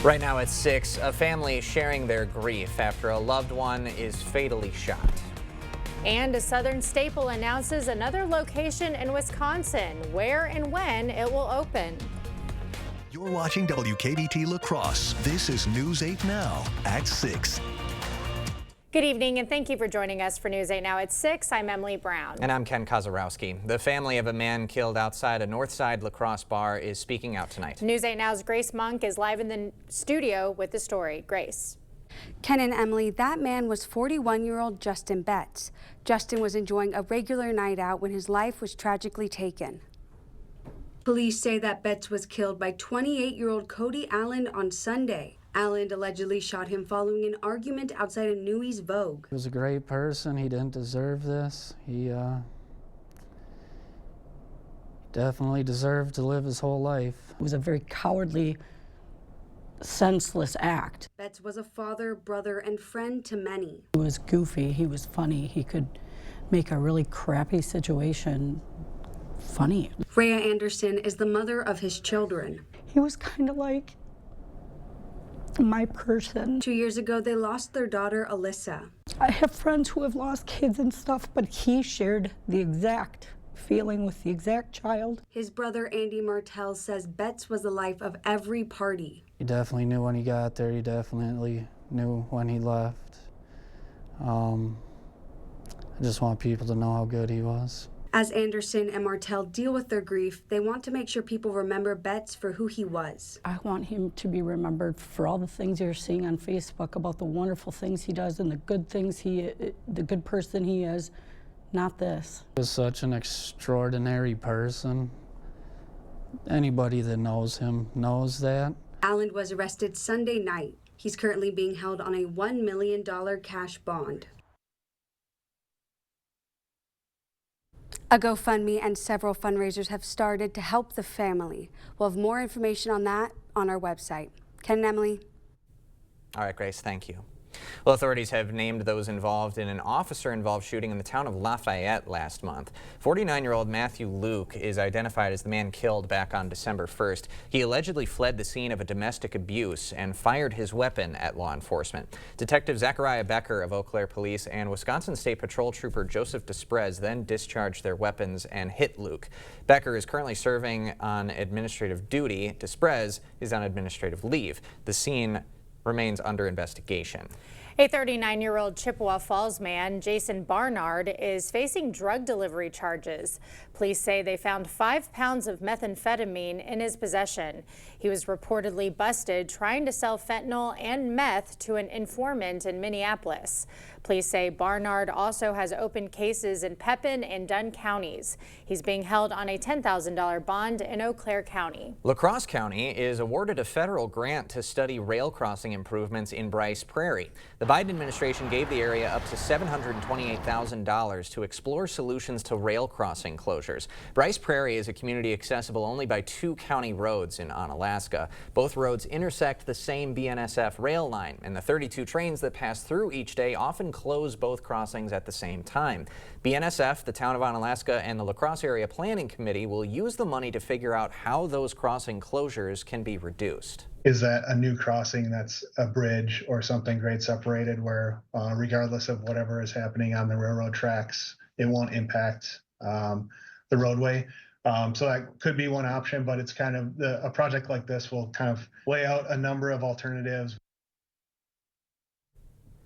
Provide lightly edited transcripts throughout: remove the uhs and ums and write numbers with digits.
Right now at 6, a family is sharing their grief after a loved one is fatally shot. And a Southern staple announces another location in Wisconsin, where and when it will open. You're watching WKBT La Crosse. This is News 8 Now at 6. Good evening, and thank you for joining us for News 8 Now at 6. I'm Emily Brown. And I'm Ken Kozarowski. The family of a man killed outside a Northside La Crosse bar is speaking out tonight. News 8 Now's Grace Monk is live in the studio with the story. Grace. Ken and Emily, that man was 41-year-old Justin Betts. Justin was enjoying a regular night out when his life was tragically taken. Police say that Betts was killed by 28-year-old Cody Allen on Sunday. Allen allegedly shot him following an argument outside of Newey's Vogue. He was a great person. He didn't deserve this. He definitely deserved to live his whole life. It was a very cowardly, senseless act. Betts was a father, brother, and friend to many. He was goofy. He was funny. He could make a really crappy situation funny. Rhea Anderson is the mother of his children. He was kind of like my person. 2 years ago, they lost their daughter, Alyssa. I have friends who have lost kids and stuff, but he shared the exact feeling with the exact child. His brother, Andy Martell, says Betts was the life of every party. He definitely knew when he got there. He definitely knew when he left. I just want people to know how good he was. As Anderson and Martell deal with their grief, they want to make sure people remember Betts for who he was. I want him to be remembered for all the things you're seeing on Facebook about the wonderful things he does and the good things the good person he is, not this. He was such an extraordinary person. Anybody that knows him knows that. Allen was arrested Sunday night. He's currently being held on a $1 million cash bond. A GoFundMe and several fundraisers have started to help the family. We'll have more information on that on our website. Ken and Emily. All right, Grace, thank you. Well, authorities have named those involved in an officer-involved shooting in the town of Lafayette last month. 49-year-old Matthew Luke is identified as the man killed back on December 1st. He allegedly fled the scene of a domestic abuse and fired his weapon at law enforcement. Detective Zachariah Becker of Eau Claire Police and Wisconsin State Patrol Trooper Joseph Desprez then discharged their weapons and hit Luke. Becker is currently serving on administrative duty. Desprez is on administrative leave. The scene remains under investigation. A 39-year-old Chippewa Falls man, Jason Barnard, is facing drug delivery charges. Police say they found 5 pounds of methamphetamine in his possession. He was reportedly busted trying to sell fentanyl and meth to an informant in Minneapolis. Police say Barnard also has open cases in Pepin and Dunn counties. He's being held on a $10,000 bond in Eau Claire County. La Crosse County is awarded a federal grant to study rail crossing improvements in Bryce Prairie. The Biden administration gave the area up to $728,000 to explore solutions to rail crossing closures. Bryce Prairie is a community accessible only by 2 county roads in Onalaska. Both roads intersect the same BNSF rail line, and the 32 trains that pass through each day often close both crossings at the same time. BNSF, the town of Onalaska, and the La Crosse Area Planning Committee will use the money to figure out how those crossing closures can be reduced. Is that a new crossing that's a bridge or something grade separated where regardless of whatever is happening on the railroad tracks, it won't impact the roadway? So that could be one option, but it's kind of a project like this will kind of lay out a number of alternatives.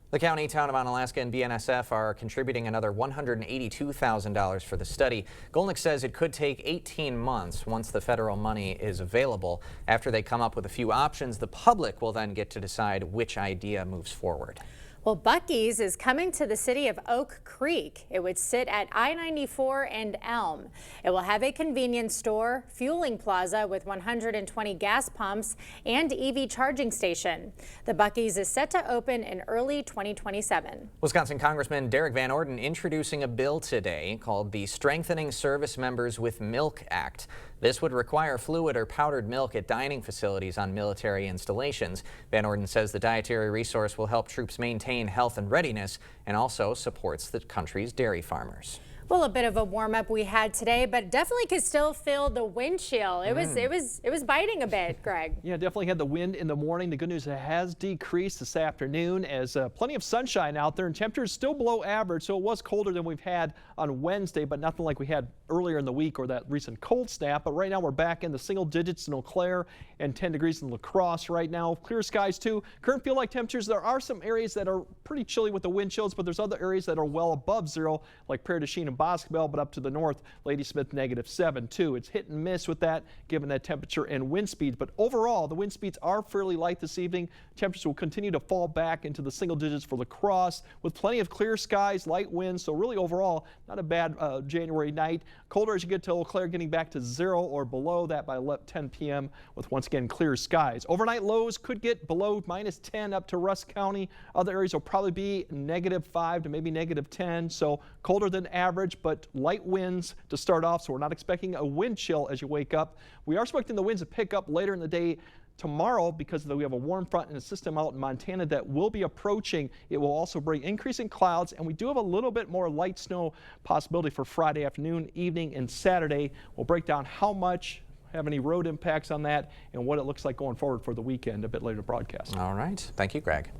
The county, town of Onalaska, and BNSF are contributing another $182,000 for the study. Golnick says it could take 18 months once the federal money is available. After they come up with a few options, the public will then get to decide which idea moves forward. Well, Buc-ee's is coming to the city of Oak Creek. It would sit at I-94 and Elm. It will have a convenience store, fueling plaza with 120 gas pumps, and EV charging station. The Buc-ee's is set to open in early 2027. Wisconsin Congressman Derek Van Orden introducing a bill today called the Strengthening Service Members with Milk Act. This would require fluid or powdered milk at dining facilities on military installations. Van Orden says the dietary resource will help troops maintain health and readiness and also supports the country's dairy farmers. Well, a bit of a warm up we had today, but definitely could still feel the wind chill. It was biting a bit, Greg. Yeah, definitely had the wind in the morning. The good news, it has decreased this afternoon as plenty of sunshine out there and temperatures still below average. So it was colder than we've had on Wednesday, but nothing like we had earlier in the week or that recent cold snap. But right now we're back in the single digits in Eau Claire and 10 degrees in La Crosse right now. Clear skies too. Current feel like temperatures. There are some areas that are pretty chilly with the wind chills, but there's other areas that are well above zero, like Prairie du Chien and Boscobel, but up to the north, Ladysmith -7 too. It's hit and miss with that given that temperature and wind speeds, but overall the wind speeds are fairly light this evening. Temperatures will continue to fall back into the single digits for La Crosse with plenty of clear skies, light winds, so really overall not a bad January night. Colder as you get to Eau Claire, getting back to 0 or below that by 10 p.m. with once again clear skies. Overnight lows could get below -10 up to Rusk County. Other areas will probably be -5 to maybe -10, so colder than average, but light winds to start off, so we're not expecting a wind chill as you wake up. We are expecting the winds to pick up later in the day tomorrow because we have a warm front and a system out in Montana that will be approaching. It will also bring increasing clouds, and we do have a little bit more light snow possibility for Friday afternoon, evening, and Saturday. We'll break down how much, have any road impacts on that, and what it looks like going forward for the weekend a bit later broadcast. All right. Thank you, Greg.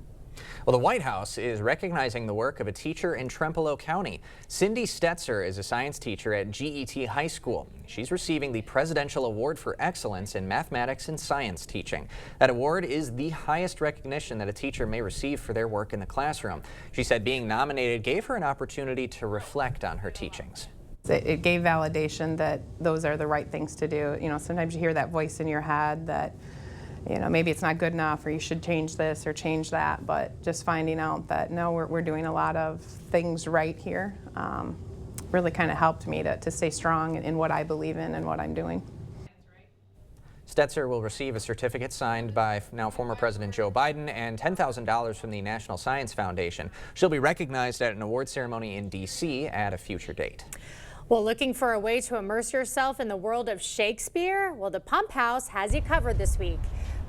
Well, the White House is recognizing the work of a teacher in Trempealeau County. Cindy Stetzer is a science teacher at GET High School. She's receiving the Presidential Award for Excellence in Mathematics and Science Teaching. That award is the highest recognition that a teacher may receive for their work in the classroom. She said being nominated gave her an opportunity to reflect on her teachings. It gave validation that those are the right things to do. You know, sometimes you hear that voice in your head that, you know, maybe it's not good enough or you should change this or change that, but just finding out that no, we're doing a lot of things right here really kind of helped me to stay strong in what I believe in and what I'm doing. Stetzer will receive a certificate signed by now former President Joe Biden and $10,000 from the National Science Foundation. She'll be recognized at an award ceremony in D.C. at a future date. Well, looking for a way to immerse yourself in the world of Shakespeare? Well, the Pump House has you covered this week.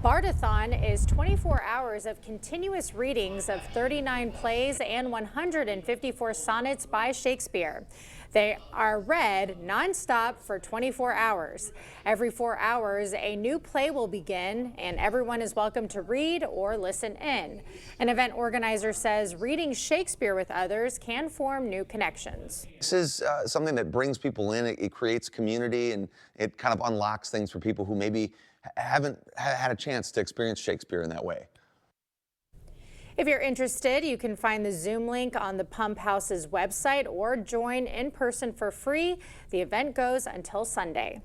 Bardathon is 24 hours of continuous readings of 39 plays and 154 sonnets by Shakespeare. They are read nonstop for 24 hours. Every 4 hours, a new play will begin, and everyone is welcome to read or listen in. An event organizer says reading Shakespeare with others can form new connections. This is something that brings people in. It creates community, and it kind of unlocks things for people who maybe haven't had a chance to experience Shakespeare in that way. If you're interested, you can find the Zoom link on the Pump House's website or join in person for free. The event goes until Sunday.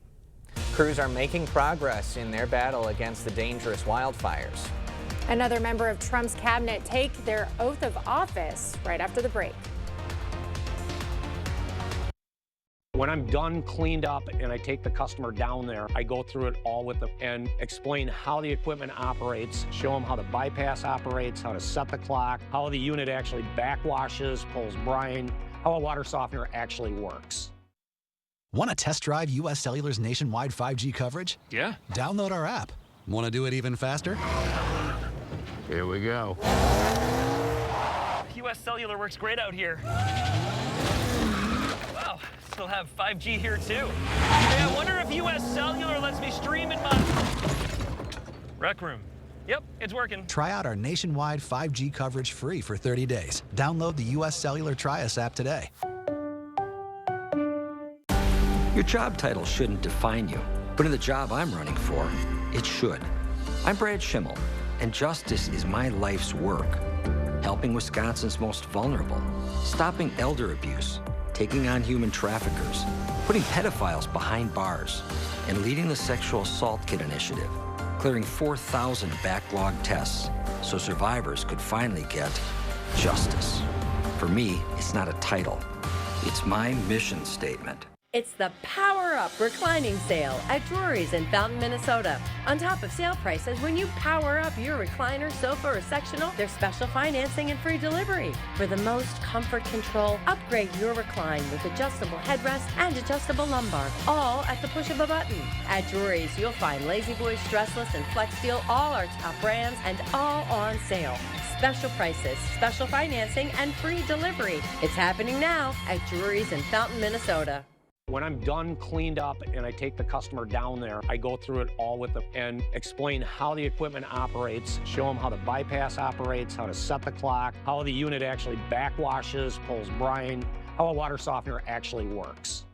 Crews are making progress in their battle against the dangerous wildfires. Another member of Trump's cabinet take their oath of office right after the break. When I'm done, cleaned up, and I take the customer down there, I go through it all with them and explain how the equipment operates, show them how the bypass operates, how to set the clock, how the unit actually backwashes, pulls brine, how a water softener actually works. Want to test drive U.S. Cellular's nationwide 5G coverage? Yeah. Download our app. Want to do it even faster? Here we go. U.S. Cellular works great out here. Wow, still have 5G here too. Hey, I wonder if U.S. Cellular lets me stream in my rec room. Yep, it's working. Try out our nationwide 5G coverage free for 30 days. Download the U.S. Cellular Tri-Us app today. Your job title shouldn't define you, but in the job I'm running for, it should. I'm Brad Schimmel, and justice is my life's work. Helping Wisconsin's most vulnerable, stopping elder abuse, taking on human traffickers, putting pedophiles behind bars, and leading the Sexual Assault Kit Initiative, clearing 4,000 backlogged tests so survivors could finally get justice. For me, it's not a title. It's my mission statement. It's the power Power Up reclining sale at Drury's in Fountain, Minnesota. On top of sale prices, when you power up your recliner, sofa, or sectional, there's special financing and free delivery. For the most comfort control, upgrade your recline with adjustable headrest and adjustable lumbar, all at the push of a button. At Drury's, you'll find Lazy Boy, Stressless, and Flex Steel, all our top brands, and all on sale. Special prices, special financing, and free delivery. It's happening now at Drury's in Fountain, Minnesota. When I'm done, cleaned up, and I take the customer down there, I go through it all with them and explain how the equipment operates, show them how the bypass operates, how to set the clock, how the unit actually backwashes, pulls brine, how a water softener actually works.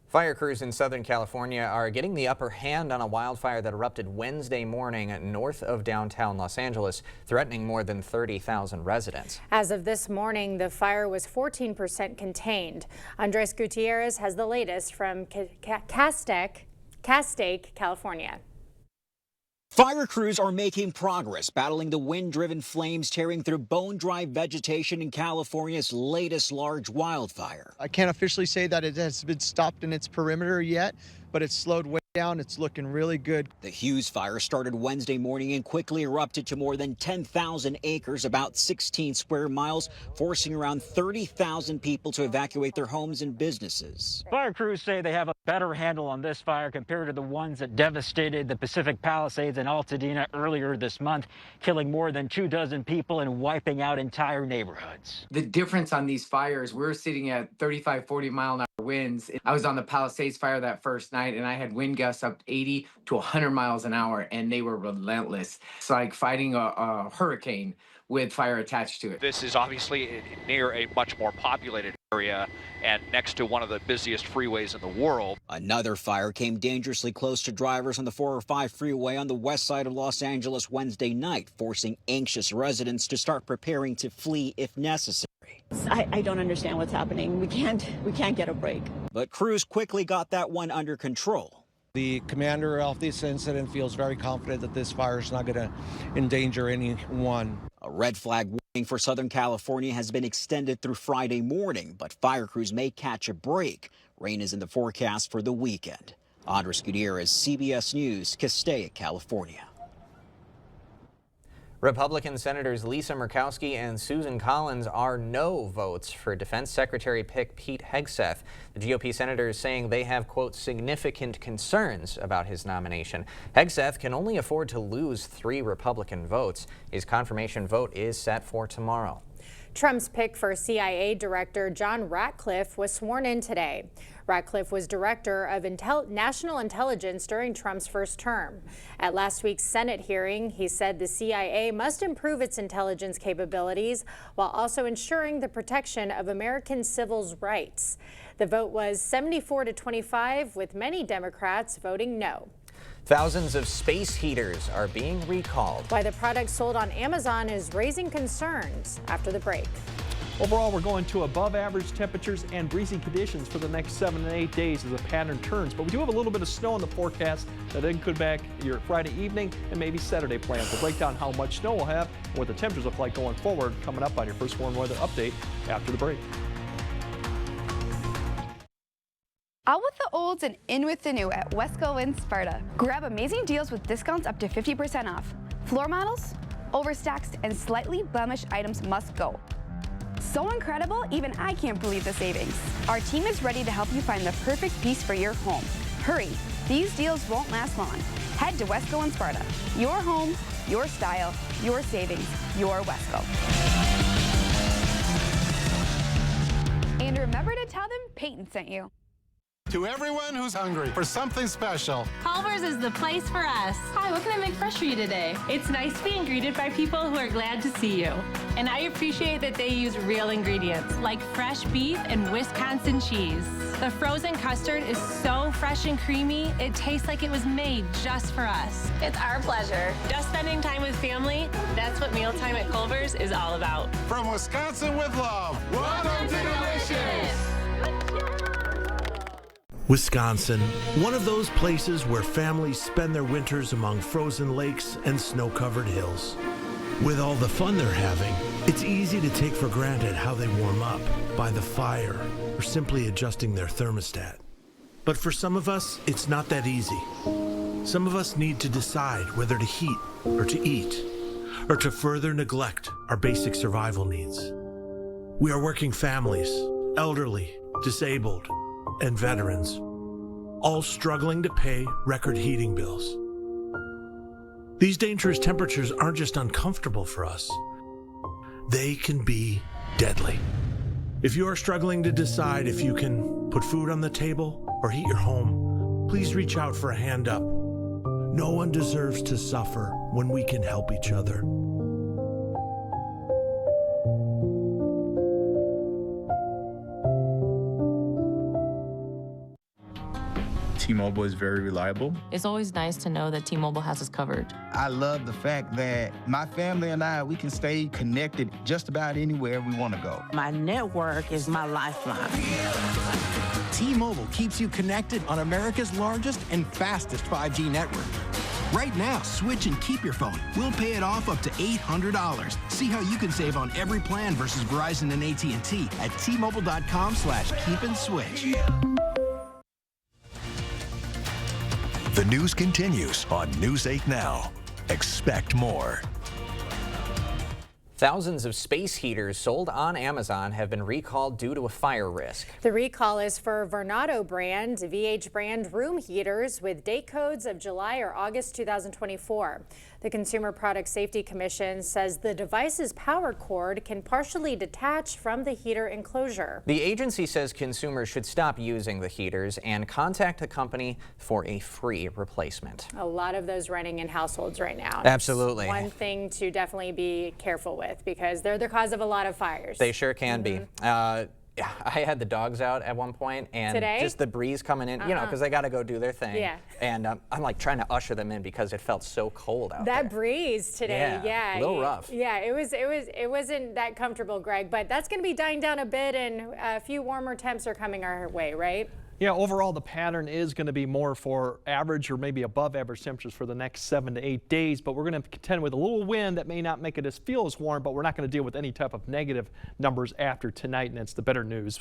Fire crews in Southern California are getting the upper hand on a wildfire that erupted Wednesday morning north of downtown Los Angeles, threatening more than 30,000 residents. As of this morning, the fire was 14% contained. Andres Gutierrez has the latest from Castaic, California. Fire crews are making progress, battling the wind-driven flames tearing through bone-dry vegetation in California's latest large wildfire. I can't officially say that it has been stopped in its perimeter yet, but it's slowed way down. It's looking really good. The Hughes fire started Wednesday morning and quickly erupted to more than 10,000 acres, about 16 square miles, forcing around 30,000 people to evacuate their homes and businesses. Fire crews say they have a better handle on this fire compared to the ones that devastated the Pacific Palisades and Altadena earlier this month, killing more than 24 people and wiping out entire neighborhoods. The difference on these fires, we're sitting at 35, 40 mile an hour winds. I was on the Palisades fire that first night and I had wind gusts up 80 to 100 miles an hour and they were relentless. It's like fighting a hurricane with fire attached to it. This is obviously near a much more populated area and next to one of the busiest freeways in the world. Another fire came dangerously close to drivers on the 405 freeway on the west side of Los Angeles Wednesday night, forcing anxious residents to start preparing to flee if necessary. I don't understand what's happening. We can't get a break. But crews quickly got that one under control. The commander of this incident feels very confident that this fire is not going to endanger anyone. A red flag warning for Southern California has been extended through Friday morning, but fire crews may catch a break. Rain is in the forecast for the weekend. Andres Gutierrez, CBS News, Castaic, California. Republican Senators Lisa Murkowski and Susan Collins are no votes for Defense Secretary pick Pete Hegseth. The GOP senators saying they have, quote, significant concerns about his nomination. Hegseth can only afford to lose 3 Republican votes. His confirmation vote is set for tomorrow. Trump's pick for CIA Director John Ratcliffe was sworn in today. Ratcliffe was Director of National Intelligence during Trump's first term. At last week's Senate hearing, he said the CIA must improve its intelligence capabilities while also ensuring the protection of American civil rights. The vote was 74-25, with many Democrats voting no. Thousands of space heaters are being recalled. Why the product sold on Amazon is raising concerns after the break. Overall, we're going to above average temperatures and breezy conditions for the next 7 to 8 days as the pattern turns. But we do have a little bit of snow in the forecast that then could back your Friday evening and maybe Saturday plans. We'll break down how much snow we'll have and what the temperatures look like going forward coming up on your First Warn Weather Update after the break. Out with the olds and in with the new at Wesco in Sparta. Grab amazing deals with discounts up to 50% off. Floor models, overstacks, and slightly blemished items must go. So incredible, even I can't believe the savings. Our team is ready to help you find the perfect piece for your home. Hurry, these deals won't last long. Head to Wesco in Sparta. Your home, your style, your savings, your Wesco. And remember to tell them Peyton sent you. To everyone who's hungry for something special, Culver's is the place for us. Hi, what can I make fresh for you today? It's nice being greeted by people who are glad to see you. And I appreciate that they use real ingredients like fresh beef and Wisconsin cheese. The frozen custard is so fresh and creamy, it tastes like it was made just for us. It's our pleasure. Just spending time with family, that's what mealtime at Culver's is all about. From Wisconsin with love, welcome to Delicious! Wisconsin, one of those places where families spend their winters among frozen lakes and snow-covered hills. With all the fun they're having, it's easy to take for granted how they warm up by the fire or simply adjusting their thermostat. But for some of us, it's not that easy. Some of us need to decide whether to heat or to eat, or to further neglect our basic survival needs. We are working families, elderly, disabled, and veterans, all struggling to pay record heating bills. These dangerous temperatures aren't just uncomfortable for us, they can be deadly. If you are struggling to decide if you can put food on the table or heat your home, please reach out for a hand up. No one deserves to suffer when we can help each other. T-Mobile is very reliable. It's always nice to know that T-Mobile has us covered. I love the fact that my family and I, we can stay connected just about anywhere we want to go. My network is my lifeline. T-Mobile keeps you connected on America's largest and fastest 5G network. Right now, switch and keep your phone. We'll pay it off up to $800. See how you can save on every plan versus Verizon and AT&T at T-Mobile.com/keep-and-switch. The news continues on News 8 Now. Expect more. Thousands of space heaters sold on Amazon have been recalled due to a fire risk. The recall is for Vornado brand, VH brand room heaters with date codes of July or August 2024. The Consumer Product Safety Commission says the device's power cord can partially detach from the heater enclosure. The agency says consumers should stop using the heaters and contact the company for a free replacement. A lot of those running in households right now. Absolutely. It's one thing to definitely be careful with because they're the cause of a lot of fires. They sure can be. I had the dogs out at one point, and Today? just the breeze coming in, you know, because they got to go do their thing. Yeah. And I'm like trying to usher them in because it felt so cold out there. That breeze today, Yeah, a little rough. Yeah, it wasn't that comfortable, Greg, but that's going to be dying down a bit, and a few warmer temps are coming our way, right? Yeah, overall the pattern is going to be more for average or maybe above average temperatures for the next 7 to 8 days, but we're going to contend with a little wind that may not make it feel as warm, but we're not going to deal with any type of negative numbers after tonight, and that's the better news.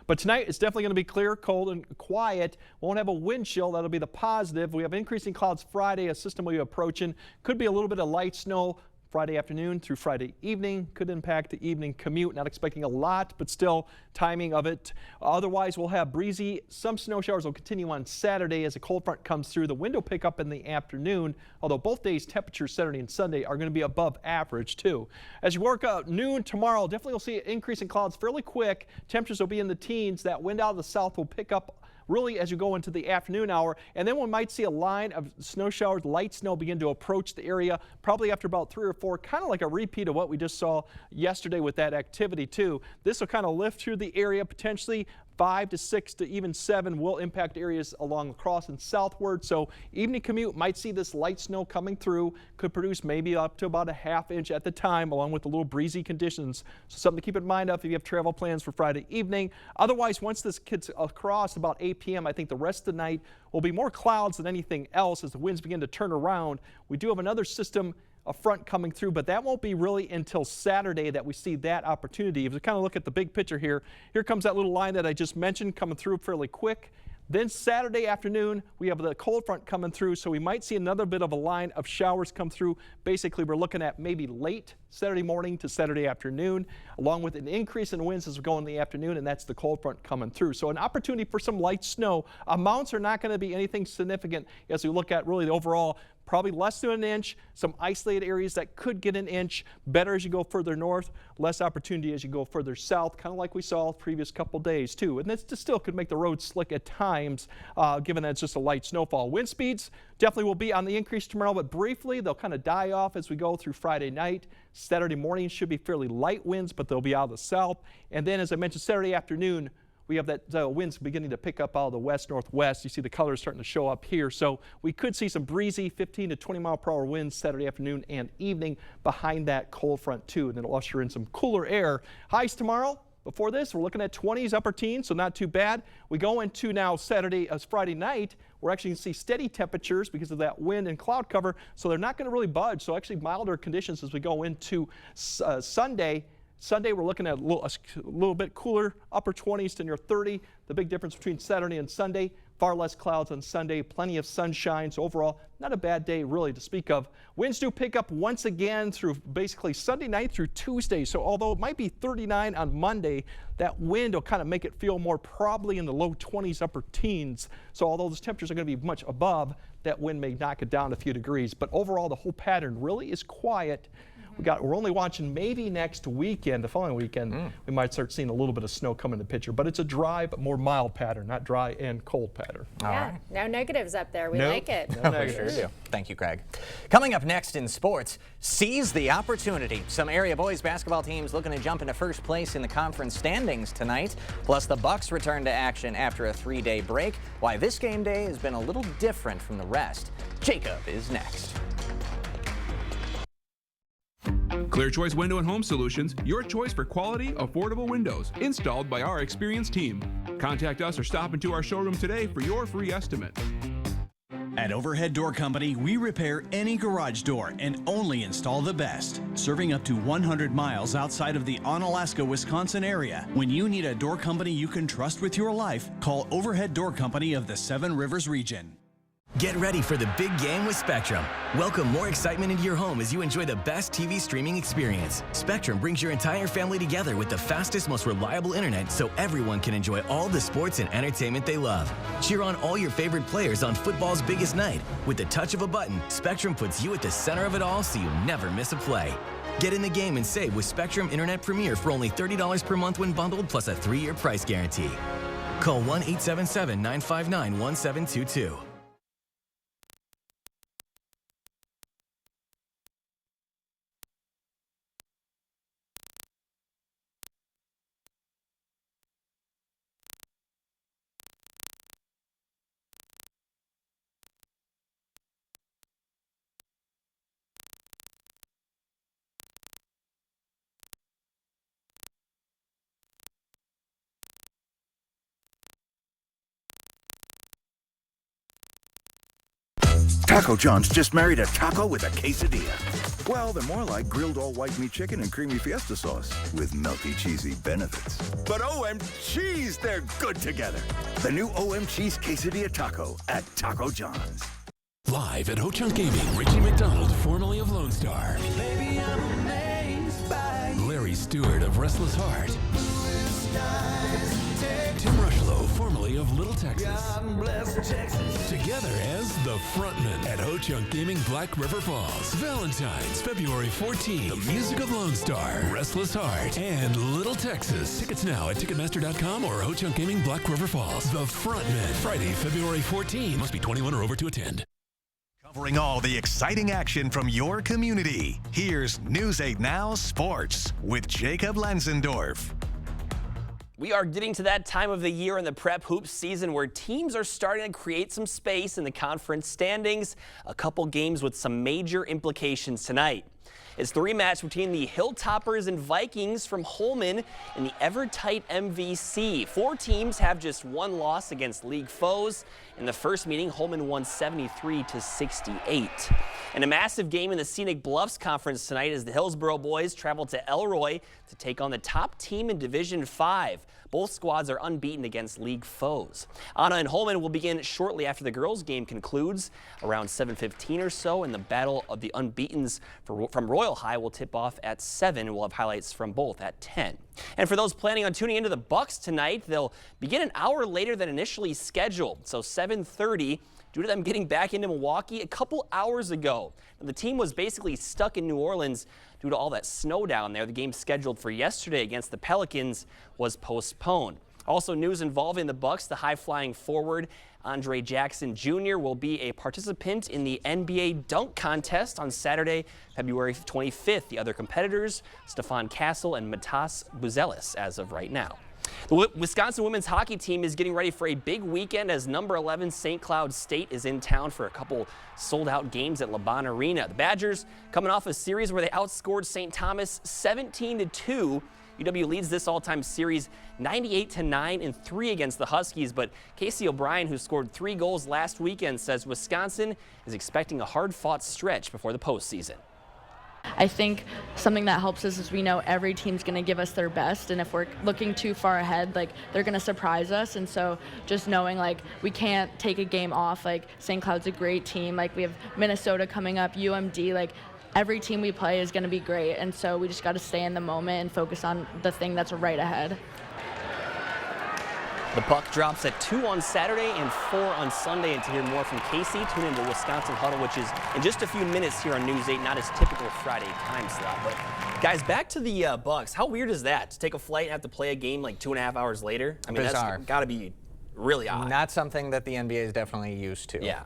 But tonight it's definitely going to be clear, cold, and quiet. Won't have a wind chill. That'll be the positive. We have increasing clouds Friday. A system will be approaching. Could be a little bit of light snow Friday afternoon through Friday evening. Could impact the evening commute. Not expecting a lot, but still timing of it. Otherwise, we'll have breezy. Some snow showers will continue on Saturday as a cold front comes through. The wind will pick up in the afternoon, although both days temperatures Saturday and Sunday are going to be above average too. As you work out noon tomorrow, definitely you'll see an increase in clouds fairly quick. Temperatures will be in the teens. That wind out of the south will pick up really as you go into the afternoon hour, and then we might see a line of snow showers, light snow begin to approach the area probably after about 3 or 4, kind of like a repeat of what we just saw yesterday with that activity too. This will kind of lift through the area potentially. 5 to 6 to even 7 will impact areas along across and southward. So evening commute might see this light snow coming through, could produce maybe up to about a ½ inch at the time, along with the little breezy conditions. So something to keep in mind of if you have travel plans for Friday evening. Otherwise, once this gets across about 8 p.m., I think the rest of the night will be more clouds than anything else as the winds begin to turn around. We do have another system, a front coming through, but that won't be really until Saturday that we see that opportunity. If we kind of look at the big picture here, here comes that little line that I just mentioned coming through fairly quick. Then Saturday afternoon, we have the cold front coming through, so we might see another bit of a line of showers come through. Basically, we're looking at maybe late Saturday morning to Saturday afternoon, along with an increase in winds as we go in the afternoon, and that's the cold front coming through. So an opportunity for some light snow. Amounts are not going to be anything significant as we look at really the overall. Probably less than an inch, some isolated areas that could get an inch, better as you go further north, less opportunity as you go further south, kind of like we saw the previous couple days too. And this still could make the road slick at times, given that it's just a light snowfall. Wind speeds definitely will be on the increase tomorrow, but briefly they'll kind of die off as we go through Friday night. Saturday morning should be fairly light winds, but they'll be out of the south. And then, as I mentioned, Saturday afternoon, we have that winds beginning to pick up out of the west-northwest. You see the colors starting to show up here. So we could see some breezy 15 to 20 mile per hour winds Saturday afternoon and evening behind that cold front too. And it'll usher in some cooler air. Highs tomorrow, Before this, we're looking at 20s, upper teens, so not too bad. We go into now Friday night. We're actually going to see steady temperatures because of that wind and cloud cover, so they're not going to really budge. So actually milder conditions as we go into Sunday. Sunday, we're looking at a little bit cooler, upper 20s to near 30. The big difference between Saturday and Sunday, far less clouds on Sunday, plenty of sunshine. So overall, not a bad day really to speak of. Winds do pick up once again through basically Sunday night through Tuesday. So although it might be 39 on Monday, that wind will kind of make it feel more probably in the low 20s, upper teens. So although those temperatures are going to be much above, that wind may knock it down a few degrees. But overall, the whole pattern really is quiet. We're only watching maybe next weekend, the following weekend, we might start seeing a little bit of snow come in the picture. But it's a dry but more mild pattern, not dry and cold pattern. Yeah, no negatives up there. We like it. No We sure do. Thank you, Craig. Coming up next in sports, seize the opportunity. Some area boys basketball teams looking to jump into first place in the conference standings tonight. Plus, the Bucks return to action after a 3-day break. Why this game day has been a little different from the rest. Jacob is next. Clear Choice Window and Home Solutions, your choice for quality, affordable windows, installed by our experienced team. Contact us or stop into our showroom today for your free estimate. At Overhead Door Company, we repair any garage door and only install the best. Serving up to 100 miles outside of the Onalaska, Wisconsin area. When you need a door company you can trust with your life, call Overhead Door Company of the Seven Rivers region. Get ready for the big game with Spectrum. Welcome more excitement into your home as you enjoy the best TV streaming experience. Spectrum brings your entire family together with the fastest, most reliable internet so everyone can enjoy all the sports and entertainment they love. Cheer on all your favorite players on football's biggest night. With the touch of a button, Spectrum puts you at the center of it all so you never miss a play. Get in the game and save with Spectrum Internet Premier for only $30 per month when bundled plus a 3-year price guarantee. Call 1-877-959-1722. Taco John's just married a taco with a quesadilla. Well, they're more like grilled all-white meat chicken and creamy fiesta sauce with melty, cheesy benefits. But OM Cheese, they're good together. The new OM Cheese Quesadilla Taco at Taco John's. Live at Ho-Chunk Gaming, Richie McDonald, formerly of Lone Star. Baby, I'm amazed by Larry Stewart of Restless Heart. Tim Rushlow, formerly of Little Texas. God bless Texas. Together as the frontman at Ho-Chunk Gaming Black River Falls. Valentine's, February 14th. The music of Lone Star, Restless Heart, and Little Texas. Tickets now at Ticketmaster.com or Ho-Chunk Gaming Black River Falls. The frontman, Friday, February 14th. Must be 21 or over to attend. Covering all the exciting action from your community. Here's News 8 Now Sports with Jacob Lenzendorf. We are getting to that time of the year in the prep hoops season where teams are starting to create some space in the conference standings. A couple games with some major implications tonight. It's the rematch between the Hilltoppers and Vikings from Holmen in the ever-tight MVC. 4 teams have just one loss against league foes. In the first meeting, Holmen won 73-68. And a massive game in the Scenic Bluffs Conference tonight as the Hillsboro boys travel to Elroy to take on the top team in Division 5. Both squads are unbeaten against league foes. Anna and Holmen will begin shortly after the girls' game concludes, around 7:15 or so, and the battle of the unbeatens from Royal High will tip off at 7. We'll have highlights from both at 10. And for those planning on tuning into the Bucks tonight, they'll begin an hour later than initially scheduled, so 7:30. Due to them getting back into Milwaukee a couple hours ago. Now, the team was basically stuck in New Orleans due to all that snow down there. The game scheduled for yesterday against the Pelicans was postponed. Also news involving the Bucks, the high-flying forward Andre Jackson Jr. will be a participant in the NBA dunk contest on Saturday, February 25th. The other competitors, Stephon Castle and Matas Buzelis, as of right now. The Wisconsin women's hockey team is getting ready for a big weekend as number 11 St. Cloud State is in town for a couple sold-out games at LeBon Arena. The Badgers coming off a series where they outscored St. Thomas 17-2 UW leads this all-time series 98-9 in 3 against the Huskies, but Casey O'Brien, who scored 3 goals last weekend, says Wisconsin is expecting a hard-fought stretch before the postseason. I think something that helps us is we know every team's going to give us their best, and if we're looking too far ahead, like, they're going to surprise us. And so just knowing, like, we can't take a game off. Like, St. Cloud's a great team. Like, we have Minnesota coming up, UMD. Like, every team we play is going to be great, and so we just got to stay in the moment and focus on the thing that's right ahead. The puck drops at 2 on Saturday and 4 on Sunday. And to hear more from Casey, tune in to Wisconsin Huddle, which is in just a few minutes here on News 8, not his typical Friday time slot. But guys, back to the Bucks. How weird is that, to take a flight and have to play a game like 2.5 hours later? I mean, Bizarre. That's got to be really odd. Not something that the NBA is definitely used to. Yeah.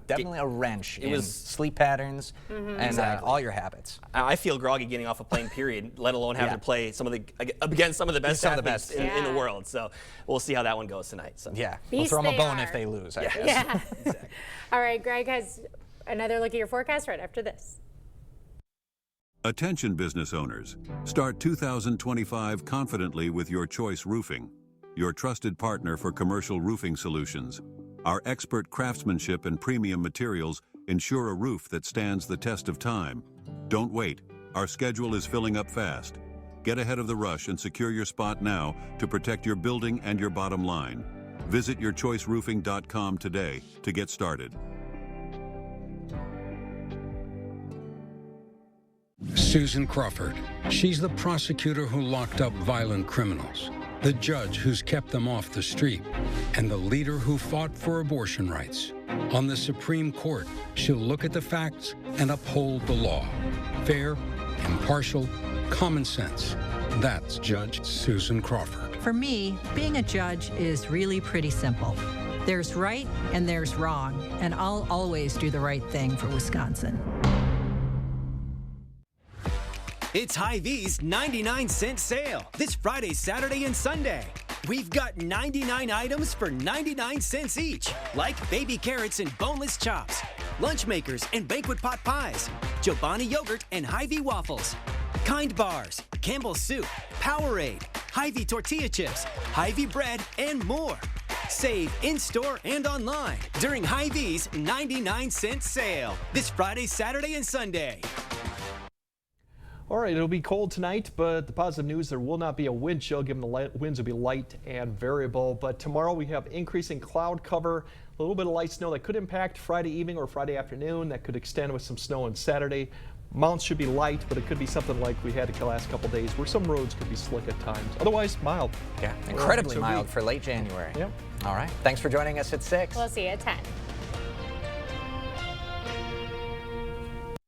Definitely a wrench in sleep patterns and all your habits. I feel groggy getting off a plane, period, let alone having to play against some of the best athletes in the world. So we'll see how that one goes tonight. So. Yeah, we'll throw them a bone if they lose, I guess. Yeah. Exactly. All right, Greg has another look at your forecast right after this. Attention business owners. Start 2025 confidently with Your Choice Roofing, your trusted partner for commercial roofing solutions. Our expert craftsmanship and premium materials ensure a roof that stands the test of time. Don't wait. Our schedule is filling up fast. Get ahead of the rush and secure your spot now to protect your building and your bottom line. Visit yourchoiceroofing.com today to get started. Susan Crawford. She's the prosecutor who locked up violent criminals, the judge who's kept them off the street, and the leader who fought for abortion rights. On the Supreme Court, she'll look at the facts and uphold the law. Fair, impartial, common sense. That's Judge Susan Crawford. For me, being a judge is really pretty simple. There's right and there's wrong, and I'll always do the right thing for Wisconsin. It's Hy-Vee's 99-cent sale this Friday, Saturday, and Sunday. We've got 99 items for 99 cents each, like baby carrots and boneless chops, lunch makers and banquet pot pies, Chobani yogurt and Hy-Vee waffles, Kind bars, Campbell's soup, Powerade, Hy-Vee tortilla chips, Hy-Vee bread, and more. Save in-store and online during Hy-Vee's 99-cent sale this Friday, Saturday, and Sunday. All right, it'll be cold tonight, but the positive news, there will not be a wind chill, given the winds will be light and variable. But tomorrow we have increasing cloud cover, a little bit of light snow that could impact Friday evening or Friday afternoon. That could extend with some snow on Saturday. Mountains should be light, but it could be something like we had the last couple days where some roads could be slick at times. Otherwise, mild. Yeah, incredibly mild for late January. Yep. All right, thanks for joining us at 6. We'll see you at 10.